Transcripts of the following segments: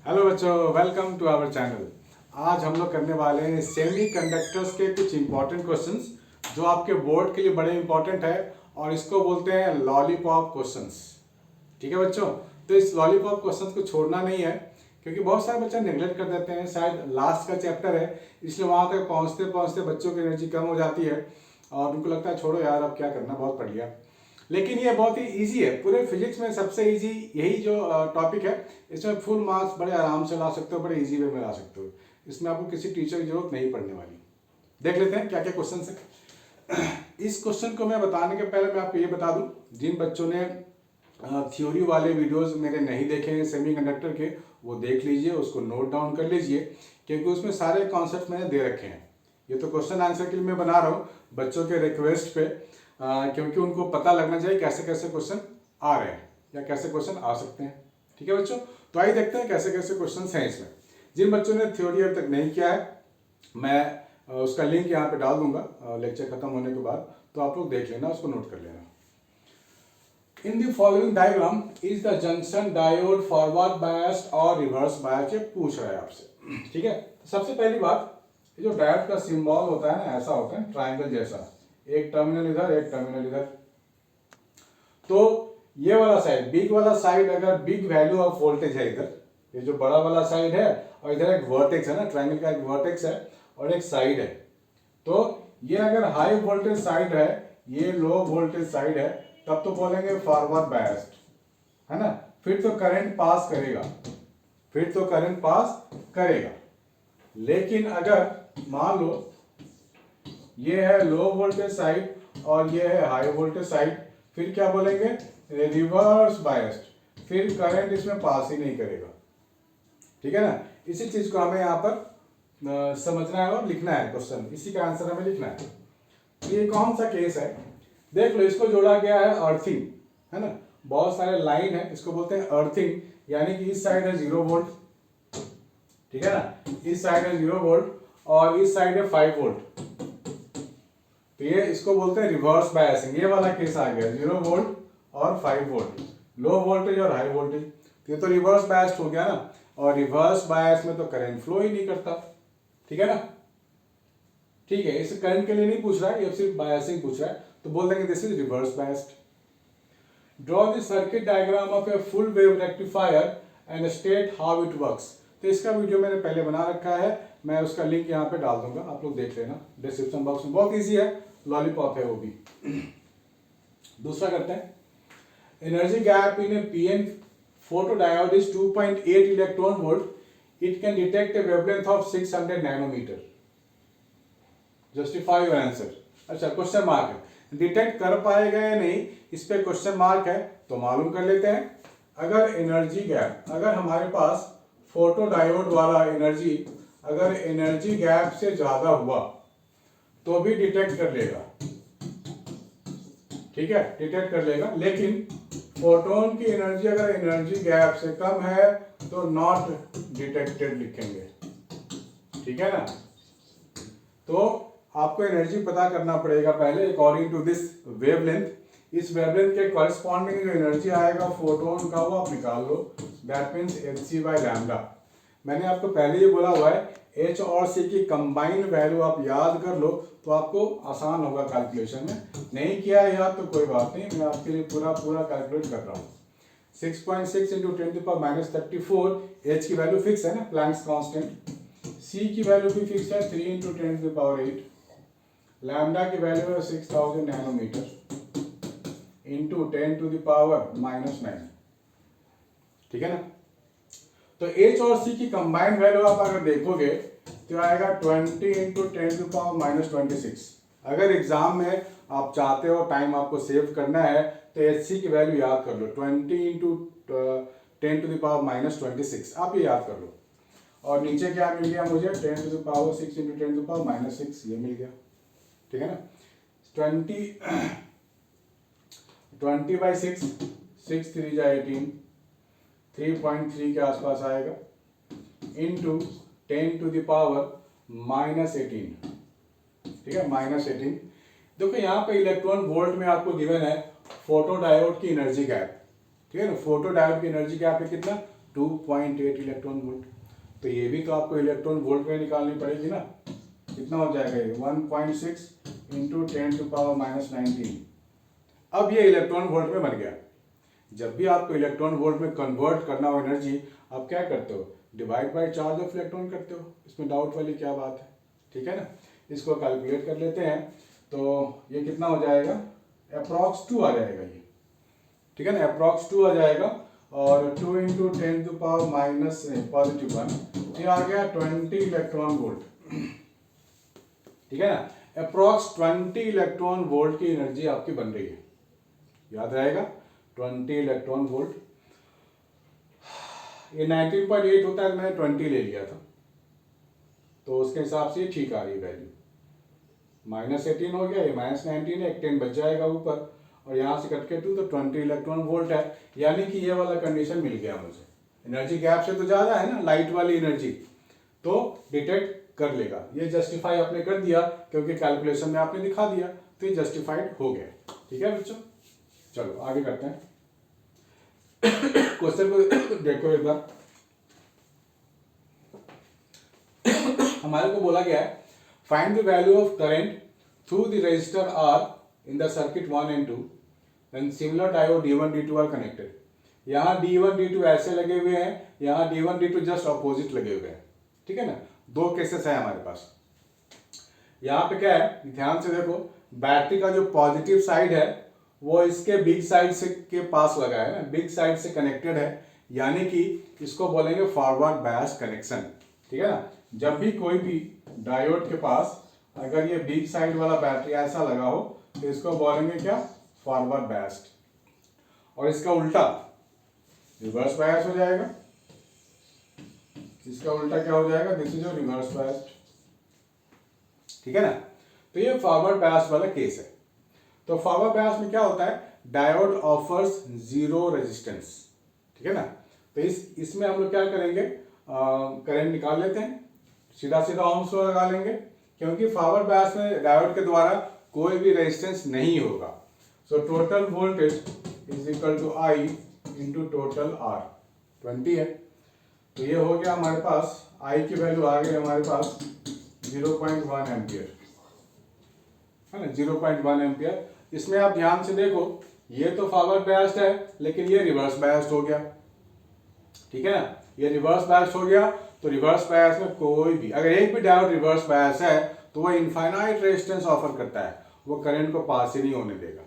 Hello बच्चों, welcome to our channel. आज हम लोग करने वाले हैं सेमी कंडक्टर्स के कुछ इंपॉर्टेंट क्वेश्चंस जो आपके बोर्ड के लिए बड़े इंपॉर्टेंट है और इसको बोलते हैं लॉलीपॉप क्वेश्चंस। ठीक है बच्चों, तो इस लॉलीपॉप क्वेश्चंस को छोड़ना नहीं है क्योंकि बहुत सारे बच्चे नेगलेक्ट कर देते हैं। शायद लास्ट का चैप्टर है इसलिए वहाँ तक पहुँचते पहुँचते बच्चों की एनर्जी कम हो जाती है और उनको लगता है छोड़ो यार अब क्या करना, बहुत पढ़ लिया। लेकिन ये बहुत ही इजी है, पूरे फिजिक्स में सबसे इजी यही जो टॉपिक है। इसमें फुल मार्क्स बड़े आराम से ला सकते हो, बड़े इजी वे में ला सकते हो। इसमें आपको किसी टीचर की जरूरत नहीं पड़ने वाली। देख लेते हैं क्या क्या क्वेश्चन है। इस क्वेश्चन को मैं बताने के पहले मैं आपको ये बता दूं, जिन बच्चों ने थ्योरी वाले वीडियोस मेरे नहीं देखे हैं सेमीकंडक्टर के, वो देख लीजिए, उसको नोट डाउन कर लीजिए क्योंकि उसमें सारे कॉन्सेप्ट मैंने दे रखे हैं। ये तो क्वेश्चन आंसर के लिए मैं बना रहा हूँ बच्चों के रिक्वेस्ट पे, क्योंकि उनको पता लगना चाहिए कैसे कैसे क्वेश्चन आ रहे हैं या कैसे क्वेश्चन आ सकते हैं। ठीक है बच्चों, तो आइए देखते हैं कैसे कैसे क्वेश्चन हैं इसमें। जिन बच्चों ने थ्योरी अब तक नहीं किया है, मैं उसका लिंक यहाँ पे डाल दूंगा लेक्चर खत्म होने के बाद, तो आप लोग देख लेना, उसको नोट कर लेना। In the following diagram is the junction diode forward biased और रिवर्स बायस्ड, ये पूछ रहा है आपसे। ठीक है, तो सबसे पहली बात, ये जो डायोड का सिंबल होता है ना, ऐसा होता है ट्राइंगल जैसा, एक टर्मिनल इधर एक टर्मिनल इधर। तो ये वाला साइड, बिग वाला साइड, अगर बिग वैल्यू ऑफ वोल्टेज है इधर, ये जो बड़ा वाला साइड है और इधर एक वर्टेक्स है ना, ट्राइंगल का एक वर्टेक्स है और एक साइड है, तो ये अगर हाई वोल्टेज साइड है, ये लो वोल्टेज साइड है, तब तो बोलेंगे फॉरवर्ड बायस्ड, है ना। फिर तो करंट पास करेगा, फिर तो करंट पास करेगा। लेकिन अगर मान लो ये है लो वोल्टेज साइड और ये है हाई वोल्टेज साइड, फिर क्या बोलेंगे, रिवर्स बायस्ड, फिर करंट इसमें पास ही नहीं करेगा। ठीक है ना, इसी चीज को हमें यहाँ पर समझना है और लिखना है, क्वेश्चन इसी का आंसर हमें लिखना है। तो ये कौन सा केस है, देख लो, इसको जोड़ा गया है अर्थिंग, है ना, बहुत सारे लाइन है, इसको बोलते हैं अर्थिंग, यानी कि इस साइड है 0 वोल्ट, ठीक है ना, इस साइड है 0 वोल्ट और इस साइड है 5 वोल्ट, तो ये इसको बोलते हैं रिवर्स बायसिंग। ये वाला केस आ गया 0 वोल्ट और 5 वोल्ट, लो वोल्टेज और हाई वोल्टेज, तो ये तो रिवर्स बायस्ड हो गया ना, और रिवर्स बायस में तो करंट फ्लो ही नहीं करता। ठीक है ना, ठीक है, इसे करंट के लिए नहीं पूछ रहा है, ये सिर्फ बायसिंग पूछ रहा है, तो बोल देंगे this is reverse biased. Draw the circuit diagram of a full wave rectifier and state how it works. तो इसका वीडियो मैंने पहले बना रखा है, मैं उसका लिंक यहाँ पे डाल दूंगा, आप लोग देख लेना डिस्क्रिप्शन बॉक्स में, बहुत इजी है, लॉलीपॉप है वो भी। दूसरा करते हैं, energy gap in A PN photodiode is 2.8 electron volt. It can detect a wavelength of 600 nanometer. Justify your answer. अच्छा, क्वेश्चन मार्क है, डिटेक्ट कर पाएगा या नहीं इस पे क्वेश्चन मार्क है, तो मालूम कर लेते हैं। अगर एनर्जी गैप, अगर हमारे पास फोटोडायोड वाला एनर्जी अगर एनर्जी गैप से ज्यादा हुआ तो भी डिटेक्ट कर लेगा, ठीक है, डिटेक्ट कर लेगा। लेकिन फोटोन की एनर्जी अगर एनर्जी गैप से कम है तो नॉट डिटेक्टेड लिखेंगे, ठीक है ना। तो आपको एनर्जी पता करना पड़ेगा पहले अकॉर्डिंग टू दिस वेवलेंथ, इस वेवलेंथ के कॉरेस्पॉन्डिंग जो एनर्जी आएगा फोटोन का वो आप निकाल लो, दैट मीन्स hc/λ। मैंने आपको पहले ही बोला हुआ है H और C की कंबाइंड वैल्यू आप याद कर लो तो आपको आसान होगा कैलकुलेशन में। नहीं किया है याद तो कोई बात नहीं, मैं आपके लिए पूरा कैलकुलेट कर रहा हूँ। 6.6 इंटू 10⁻34, H की वैल्यू फिक्स है ना, प्लैंक्स कांस्टेंट, C की वैल्यू भी फिक्स है 3 इंटू 10⁸, लैम्डा की वैल्यू है 6000 नैनोमीटर इंटू 10⁻⁻9, ठीक है ना। तो H और C की कंबाइंड वैल्यू आप अगर देखोगे तो आएगा 20 इंटू 10⁻26। अगर एग्जाम में आप चाहते हो टाइम आपको सेव करना है तो HC की वैल्यू याद कर लो, 20 इंटू 10⁻26, आप ये याद कर लो। और नीचे क्या मिल गया मुझे, 10⁻6 इंटू 10⁻6, ये मिल गया, ठीक है ना। 20/6, 6 3 जा 18, 3.3 के आसपास आएगा, इंटू 10⁻−18, ठीक है, -18। देखो यहाँ पे इलेक्ट्रॉन वोल्ट में आपको गिवन है फोटोडायोड की एनर्जी गैप, ठीक है ना, फोटोडायोड की एनर्जी गैप है कितना, 2.8 इलेक्ट्रॉन वोल्ट। तो ये भी तो आपको इलेक्ट्रॉन वोल्ट में निकालनी पड़ेगी ना। कितना हो जाएगा ये 1.6 इंटू 10⁻⁻19। अब ये इलेक्ट्रॉन वोल्ट में बन गया। जब भी आपको इलेक्ट्रॉन वोल्ट में कन्वर्ट करना हो एनर्जी, आप क्या करते हो, divide by charge of electron करते हो। इसमें डाउट वाली क्या बात है, ठीक है ना। इसको कैलकुलेट कर लेते हैं। तो ये कितना हो जाएगा, अप्रॉक्स 2 आ जाएगा ये, ठीक है ना, अप्रॉक्स 2 आ जाएगा। और 2 इंटू 10⁻⁻1 ये आ गया 20 इलेक्ट्रॉन वोल्ट, ठीक है ना। अप्रॉक्स 20 इलेक्ट्रॉन वोल्ट की एनर्जी आपकी बन रही है, याद रहेगा 20 इलेक्ट्रॉन वोल्ट। ये 19.8 होता है, मैंने 20 ले लिया था, तो उसके हिसाब से ठीक आ रही है वैल्यू। -18 हो गया, ये -19 है, एक 10 बच जाएगा ऊपर, और यहाँ से कट के 2 तो 20 इलेक्ट्रॉन वोल्ट है। यानी कि ये वाला कंडीशन मिल गया मुझे। एनर्जी गैप से तो ज़्यादा है ना लाइट वाली एनर्जी, तो डिटेक्ट कर लेगा। ये जस्टिफाई आपने कर दिया क्योंकि कैलकुलेशन में आपने दिखा दिया, तो ये जस्टिफाइड हो गया, ठीक है बच्चों। चलो आगे करते हैं। क्वेश्चन को देखो एक बार। हमारे को बोला गया है find the value of current through the resistor R in the circuit 1 and 2 when similar diode D1 D2 are connected. यहाँ D1 D2 ऐसे लगे हुए हैं, यहाँ D1 D2 जस्ट ऑपोजिट लगे हुए हैं, ठीक है ना। दो केसेस है हमारे पास। यहाँ पे क्या है, ध्यान से देखो, बैटरी का जो पॉजिटिव साइड है वो इसके बिग साइड से के पास लगा है ना, बिग साइड से कनेक्टेड है, यानी कि इसको बोलेंगे फॉरवर्ड बायस कनेक्शन, ठीक है ना। जब भी कोई भी डायोड के पास अगर ये बिग साइड वाला बैटरी ऐसा लगा हो तो इसको बोलेंगे क्या, फॉरवर्ड बायस्ड। और इसका उल्टा रिवर्स बायस हो जाएगा। इसका उल्टा क्या हो जाएगा, दिस इज रिवर्स बायस्ड, ठीक है ना। तो ये फॉरवर्ड बायस वाला केस है। तो फॉरवर्ड बायस में क्या होता है, डायोड ऑफर्स जीरो रेजिस्टेंस, ठीक है ना। तो इसमें हम लोग क्या करेंगे, करंट निकाल लेते हैं, सीधा सीधा ohms लॉ लगा लेंगे, क्योंकि फॉरवर्ड बायस में डायोड के द्वारा कोई भी रेजिस्टेंस नहीं होगा। So total voltage is equal to I into total R, 20 है। तो ये हो गया हमारे पास, I की वैल्यू आ गई हमारे पास 0.1 एम्पियर, है ना, 0.1 एम्पियर। इसमें आप ध्यान से देखो, ये तो फॉरवर्ड बायस्ड है लेकिन ये रिवर्स बायस्ड हो गया, ठीक है ना। ये रिवर्स बायस्ड हो गया, तो रिवर्स बायस में कोई भी अगर एक भी डायोड रिवर्स बायस है तो वह इनफाइनाइट रेजिस्टेंस ऑफर करता है, वो करंट को पास ही नहीं होने देगा।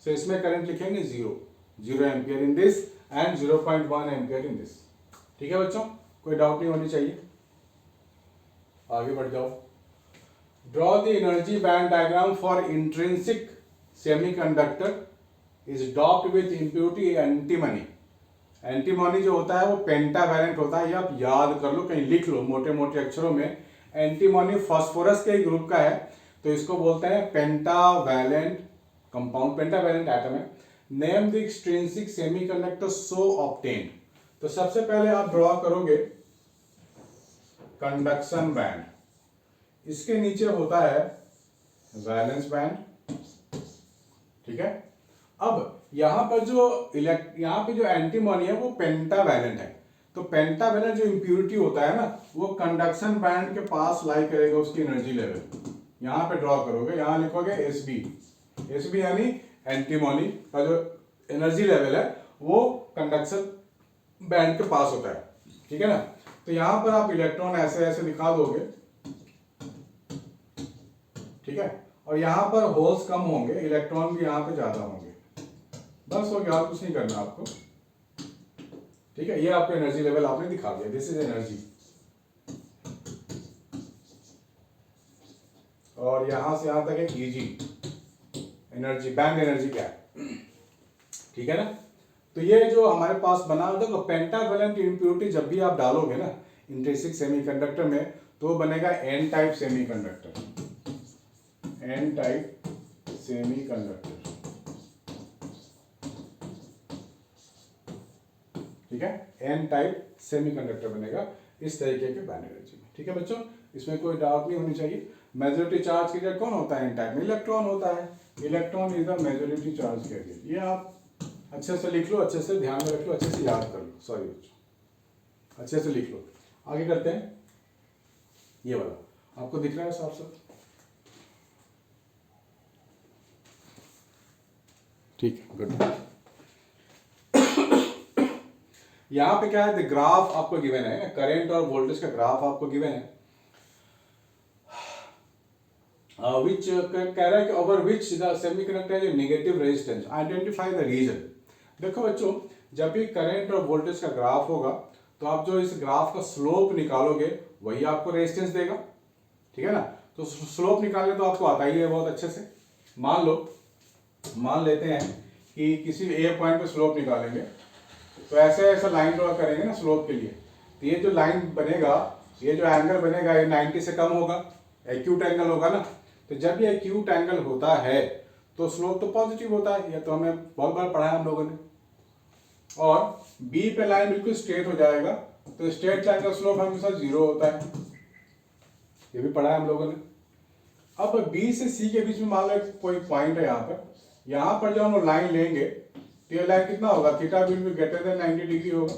सो इसमें करंट लिखेंगे 0 ampere in this and 0.1 ampere in this, ठीक है बच्चों, कोई डाउट नहीं होनी चाहिए। आगे बढ़ जाओ। Draw the energy band diagram for intrinsic semiconductor is doped with impurity antimony. Antimony जो होता है वो पेंटावैलेंट होता है, ये आप याद कर लो, कहीं लिख लो मोटे मोटे अक्षरों में। एंटीमनी फास्फोरस के ग्रुप का है, तो इसको बोलते हैं पेंटावैलेंट कंपाउंड, पेंटावैलेंट एटम है। Name the extrinsic semiconductor so obtained. तो सबसे पहले आप ड्रॉ करोगे कंडक्शन बैंड, इसके नीचे होता है वैलेंस बैंड, ठीक है। अब यहाँ पर जो एंटीमनी है वो पेंटावैलेंट है, तो पेंटावैलेंट जो इम्प्यूरिटी होता है ना वो कंडक्शन बैंड के पास लाई करेगा उसकी एनर्जी लेवल। यहाँ पे ड्रॉ करोगे, यहाँ लिखोगे एसबी यानी एंटीमनी का जो एनर्जी लेवल है वो कंडक्शन बैंड के पास होता है, ठीक है ना। तो यहाँ पर आप इलेक्ट्रॉन ऐसे ऐसे दिखा दोगे, ठीक है, और यहाँ पर होल्स कम होंगे, इलेक्ट्रॉन भी यहाँ पे ज्यादा होंगे, बस हो गया, और कुछ नहीं करना आपको, ठीक है। ये आपको एनर्जी लेवल आपने दिखा दिया, दिस इज एनर्जी। और यहां से यहां तक एक ईजी एनर्जी, बैंड एनर्जी क्या है, ठीक है ना। तो ये जो हमारे पास बना, देखो पेंटावैलेंट इम्प्योरिटी जब भी आप डालोगे ना इंट्रिंसिक सेमीकंडक्टर में, तो बनेगा N type semiconductor, N type semiconductor, ठीक है। एन टाइप सेमीकंडक्टर बनेगा इस तरीके के बैंड एनर्जी में, ठीक है बच्चों, इसमें कोई डाउट नहीं होनी चाहिए। मेजॉरिटी चार्ज कैरियर कौन होता है एन टाइप में, इलेक्ट्रॉन होता है, electron is the majority charge carrier. ये आप अच्छे से लिख लो, अच्छे से ध्यान में रख लो, अच्छे से याद कर लो, सॉरी बच्चों। अच्छे से लिख लो। आगे करते हैं, ये वाला आपको दिख रहा है साफ साफ? ठीक है, गुड। यहाँ पे क्या है, द ग्राफ आपको गिवन है, करंट और वोल्टेज का ग्राफ आपको गिवन है, विच कह रहा है कि over which the semiconductor is negative resistance, identify the region. देखो बच्चों, जब भी करंट और वोल्टेज का ग्राफ होगा तो आप जो इस ग्राफ का स्लोप निकालोगे वही आपको रेजिस्टेंस देगा, ठीक है ना। तो स्लोप निकालने तो आपको आता ही है बहुत अच्छे से। मान लेते हैं कि किसी ए पॉइंट पे स्लोप निकालेंगे, तो ऐसे ऐसा लाइन ड्रॉ करेंगे ना स्लोप के लिए, तो ये जो लाइन बनेगा, ये जो एंगल बनेगा ये 90 से कम होगा, एक्यूट एंगल होगा ना। तो जब ये एक्यूट एंगल होता है तो स्लोप तो पॉजिटिव होता है, ये तो हमें बहुत बार पढ़ा है हम लोगों ने। और बी पे लाइन बिल्कुल स्ट्रेट हो जाएगा, तो स्ट्रेट लाइन का स्लोप हमेशा 0 होता है, ये भी पढ़ा है हम लोगों ने। अब बी से सी के बीच में मान लो कोई पॉइंट है, यहाँ पर जब हम लाइन लेंगे तो ये लाइन कितना होगा, theta will be greater than 90 degree होगा,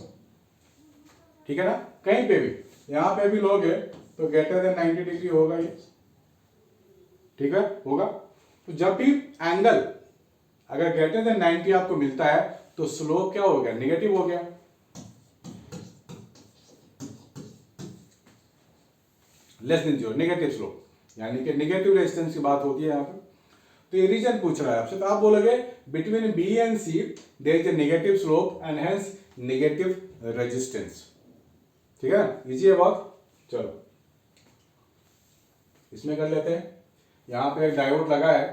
ठीक है ना। कहीं पे भी, यहाँ पे भी लोगे तो ग्रेटर देन 90 डिग्री होगा ये, ठीक है, होगा। तो जब भी एंगल अगर ग्रेटर देन 90 आपको मिलता है तो स्लोप क्या हो गया, नेगेटिव हो गया। लेस देन 0, नेगेटिव स्लोप, यानी कि नेगेटिव रेजिस्टेंस की बात होती है यहाँ पे। तो ये रीजन पूछ रहा है आपसे, तो आप बोलोगे between B and C there is a negative slope and hence negative resistance, ठीक है ना, इजी है बहुत। चलो इसमें कर लेते हैं। यहाँ पे एक डायोड लगा है,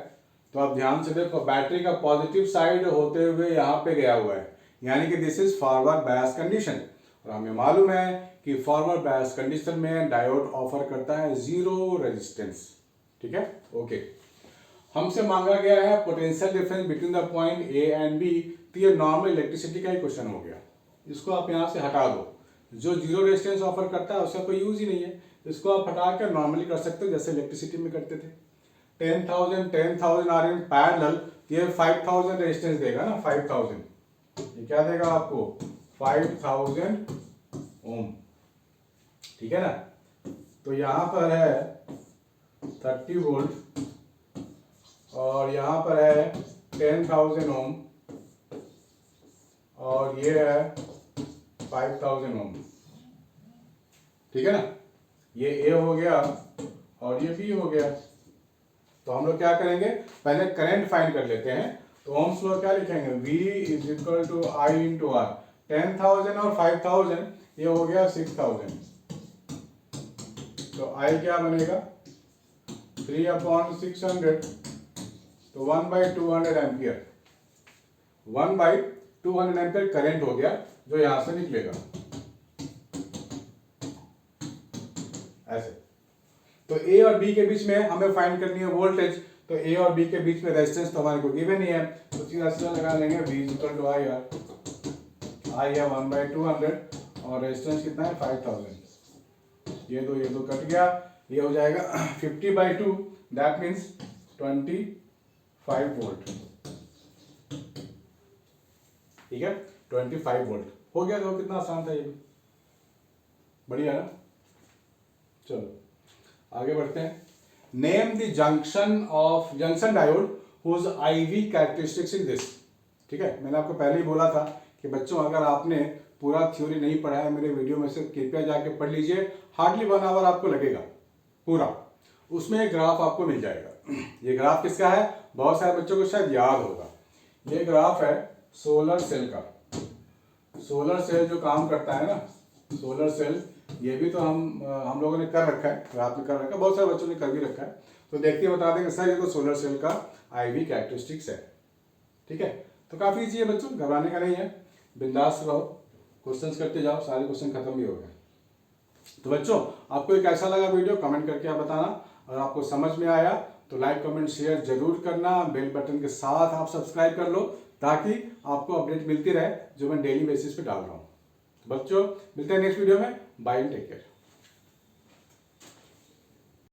तो आप ध्यान से देखो, बैटरी का पॉजिटिव साइड होते हुए यहाँ पे गया हुआ है, यानी कि this is forward bias condition. और हमें मालूम है कि फॉरवर्ड बायस कंडीशन में डायोड ऑफर करता है 0 रेजिस्टेंस, ठीक है, ओके। हमसे मांगा गया है potential difference between the point A and B, तो ये नॉर्मल इलेक्ट्रिसिटी का ही क्वेश्चन हो गया। इसको आप यहाँ से हटा दो, जो 0 रेजिस्टेंस ऑफर करता है उसका कोई यूज ही नहीं है, इसको आप हटा कर नॉर्मली कर सकते हो जैसे इलेक्ट्रिसिटी में करते थे। 10,000 आर इन पैरेलल, ये 5,000 रेजिस्टेंस देगा ना, 5,000, ये क्या देगा आपको, 5,000 ओम, ठीक है ना। तो यहाँ पर है 30 वोल्ट और यहाँ पर है 10,000 ओम और ये है 5,000 ओम, ठीक है ना। ये ए हो गया और ये बी हो गया। तो हम लोग क्या करेंगे, पहले करंट फाइंड कर लेते हैं। तो ओम्स लॉ क्या लिखेंगे, V is equal to I into R. 10,000 और 5,000 ये हो गया 6,000, तो I क्या बनेगा 3/600, तो 1/200 एम्पियर, 1/200 एम्पियर करंट हो गया जो यहां से निकलेगा ऐसे। तो ए और बी के बीच में हमें फाइंड करनी है वोल्टेज, तो ए और बी के बीच में रेजिस्टेंस तो हमारे को गिवन ही है, तो सीधा सीधा लगा लेंगे V is equal to I R. I है 1/200 और रेजिस्टेंस कितना है 5,000। ये दो कट गया, ये हो जाएगा 50/2, दैट मीन्स 25 वोल्ट, ठीक है, 25 वोल्ट हो गया। तो कितना आसान था ये भी, बढ़िया ना। चलो आगे बढ़ते हैं। Name the junction diode whose IV characteristics is this, ठीक है। मैंने आपको पहले ही बोला था कि बच्चों अगर आपने पूरा थ्योरी नहीं पढ़ा है मेरे वीडियो में से कृपया जाके पढ़ लीजिए, हार्डली 1 आवर आपको लगेगा पूरा, उसमें एक ग्राफ आपको मिल जाएगा। ये ग्राफ किसका है, बहुत सारे बच्चों को शायद याद होगा, ये ग्राफ है सोलर सेल का। सोलर सेल जो काम करता है ना, सोलर सेल, ये भी तो हम लोगों ने कर रखा है, ग्राफ में कर रखा है, बहुत सारे बच्चों ने कर भी रखा है। तो देखते बता देंगे सर ये तो सोलर सेल का IV कैरेक्टरिस्टिक्स है, ठीक है। तो काफी ईजी है बच्चों, घबराने का नहीं है, बिंदास रहो, क्वेश्चंस करते जाओ, सारे क्वेश्चन खत्म भी हो गए। तो बच्चों आपको एक कैसा लगा वीडियो कमेंट करके आप बताना, और आपको समझ में आया तो लाइक कमेंट शेयर जरूर करना, बेल बटन के साथ आप सब्सक्राइब कर लो ताकि आपको अपडेट मिलती रहे जो मैं डेली बेसिस पे डाल रहा हूँ। बच्चों मिलते हैं नेक्स्ट वीडियो में, बाय एंड टेक केयर।